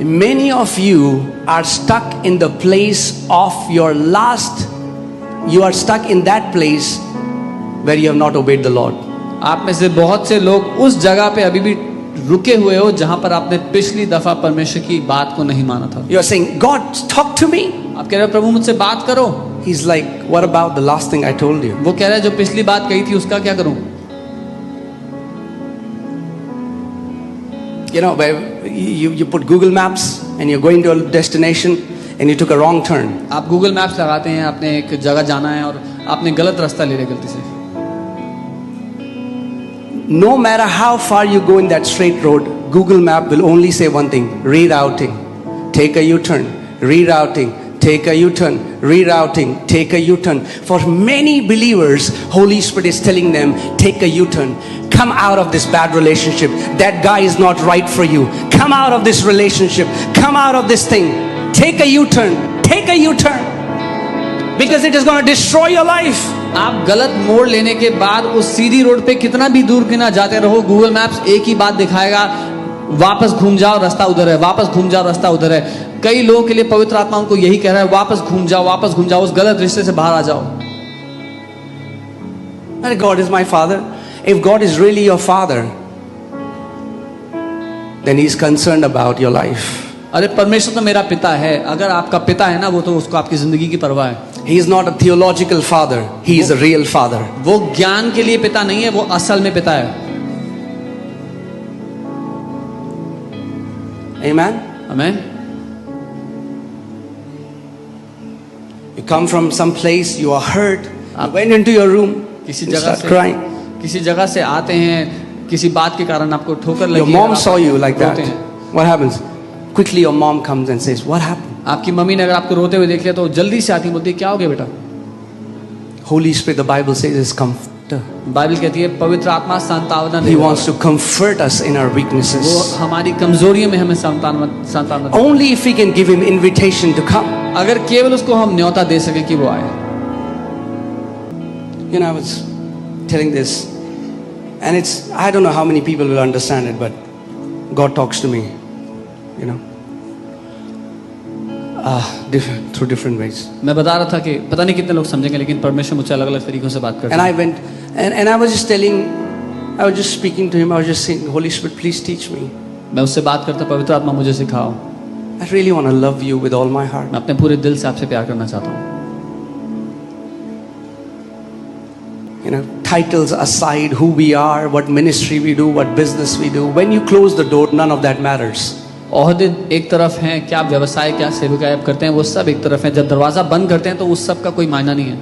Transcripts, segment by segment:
Many of you are stuck in the place of your last. You are stuck in that place where you have not obeyed the Lord. आप में से बहुत से लोग उस जगह पे अभी भी रुके हुए हो जहां पर आपने पिछली दफा परमेश्वर की बात को नहीं माना था. You are saying, God, talk to me. आप कह रहे हो प्रभु मुझसे बात करो. He's like, what about the last thing I told you? वो कह रहा है जो पिछली बात कही थी उसका क्या करूं? You know, where you put Google Maps and you're going to a destination and you took a wrong turn. आप गूगल मैप्स लगाते हैं, आपने एक जगह जाना है और आपने गलत रास्ता ले लिया गलती से. No matter how far you go in that straight road, Google Map will only say one thing: rerouting, take a U-turn, rerouting, take a U-turn, rerouting, take a U-turn. For many believers, Holy Spirit is telling them, take a U-turn. Come out of this bad relationship. That guy is not right for you. Come out of this relationship. Come out of this thing. Take a U-turn. Take a U-turn. Because it is going to destroy your life. आप गलत मोड़ लेने के बाद उस सीधी road पे कितना भी दूर क्यों ना जाते रहो, गूगल मैप्स एक ही बात दिखाएगा, वापस घूम जाओ, रास्ता उधर है, वापस घूम जाओ, रास्ता उधर है. कई लोगों के लिए पवित्र आत्मा उनको यही कह रहा है, वापस घूम जाओ, उस गलत रिश्ते से बाहर आ जाओ. God is my father. If God is really your father, then He's concerned about your life. अरे परमेश्वर तो मेरा पिता है. अगर आपका पिता है ना, वो तो उसको आपकी जिंदगी की परवाह है. He is not a theological father. He is a real father. वो ज्ञान के लिए पिता नहीं है, वो असल में पिता है. Amen. आमीन. You come from some place, you are hurt. You went into your room. किसी You जगह start crying. किसी जगह से आते हैं, किसी बात के कारण आपको ठोकर लगी. Your mom saw you like that. रोते हैं. What happens? Quickly your mom comes and says, what happened? आपकी मम्मी ने अगर आपको रोते हुए देख लिया तो जल्दी से आती बोलती है, क्या हो गया बेटा? Holy Spirit, the Bible says, is comforter. Bible कहती है पवित्र आत्मा सांत्वना He देने वाला. wants to comfort us in our वो weaknesses. हमारी कमजोरियों में हमें सांत्वना दे. Only if we can give Him invitation to come. अगर केवल उसको हम न्योता दे सके कि वो आए. You know, I was telling this, and I don't know how many people will understand it, but God talks to me, you know, through different ways. मैं बता रहा था कि पता नहीं कितने लोग समझेंगे, लेकिन परमेश्वर मुझसे अलग-अलग तरीकों से बात करता And है. I went, and I was just I was just speaking to Him, I was just saying, Holy Spirit, please teach me. मैं उससे बात करता, पवित्र आत्मा मुझे सिखाओ. I really want to love you with all my heart. मैं अपने पूरे दिल से आपसे प्यार करना चाहता हूँ. You know, titles aside, who we are, what ministry we do, what business we do. When you close the door, none of that matters. ओहदे एक तरफ हैं, क्या व्यवसाय, क्या सेवकाई आप करते हैं, वो सब एक तरफ हैं. जब दरवाजा बंद करते हैं तो उस सब का कोई मायना नहीं है.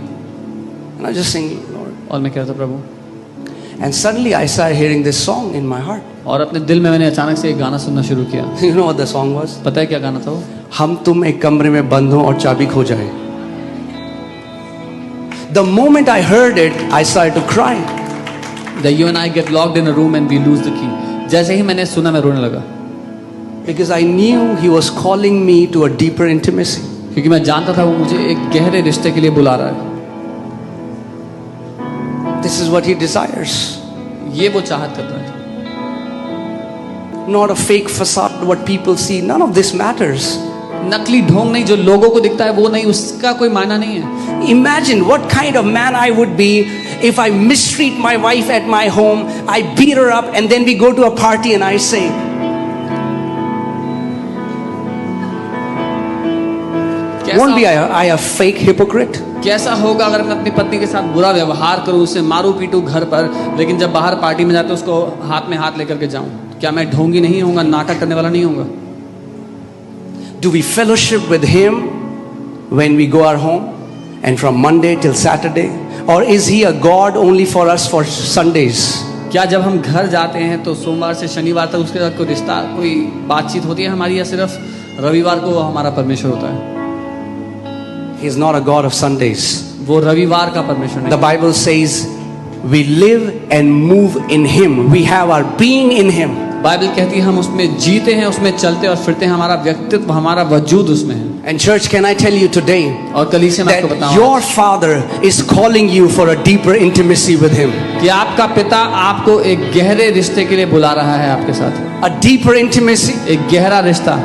And I was just saying, Lord. और मैं कहता प्रभु. And suddenly I started hearing this song in my heart. और अपने दिल में मैंने अचानक से एक गाना सुनना शुरू किया. You know what the song was? पता है क्या गाना था वो? हम तुम एक कमरे में बंद हो और चाबी खो जाए. The moment I heard it, I started to cry. That you and I get locked in a room and we lose the key. जैसे ही मैंने सुना मैं रोने लगा. Because I knew He was calling me to a deeper intimacy. क्योंकि मैं जानता था वो मुझे एक गहरे रिश्ते के लिए बुला रहा है. This is what He desires. ये वो चाहत करता है. Not a fake facade, what people see. None of this matters. नकली ढोंग नहीं, जो लोगों को दिखता है वो नहीं, उसका कोई मायना नहीं है. Imagine what kind of man I would be if I mistreat my wife at my home, I beat her up, and then we go to a party and I say, won't be I a fake hypocrite? कैसा होगा अगर मैं अपनी पत्नी के साथ बुरा व्यवहार करूं, उसे मारूं पीटूं घर पर, लेकिन जब बाहर पार्टी में जाते उसको हाथ में हाथ लेकर के जाऊं? क्या मैं ढोंगी नहीं होऊंगा, नाटक करने वाला नहीं होऊंगा? Do we fellowship with Him when we go our home and from Monday till Saturday? Or is He a God only for us for Sundays? क्या जब हम घर जाते हैं तो सोमवार से शनिवार तक उसके साथ कोई रिश्ता, कोई बातचीत होती है हमारी, या सिर्फ रविवार को हमारा परमेश्वर होता है? He is not a God of Sundays. वो रविवार का परमेश्वर नहीं. The Bible says we live and move in Him. We have our being in Him. Bible कहती है हम उसमें जीते हैं, उसमें चलते और फिरते हैं, हमारा व्यक्तित्व, हमारा वजूद उसमें है. And church, can I tell you today और कलीसिया में आपको that बताऊं your Father is calling you for a deeper intimacy with Him? कि आपका पिता आपको एक गहरे रिश्ते के लिए बुला रहा है आपके साथ. A deeper intimacy. एक गहरा रिश्ता.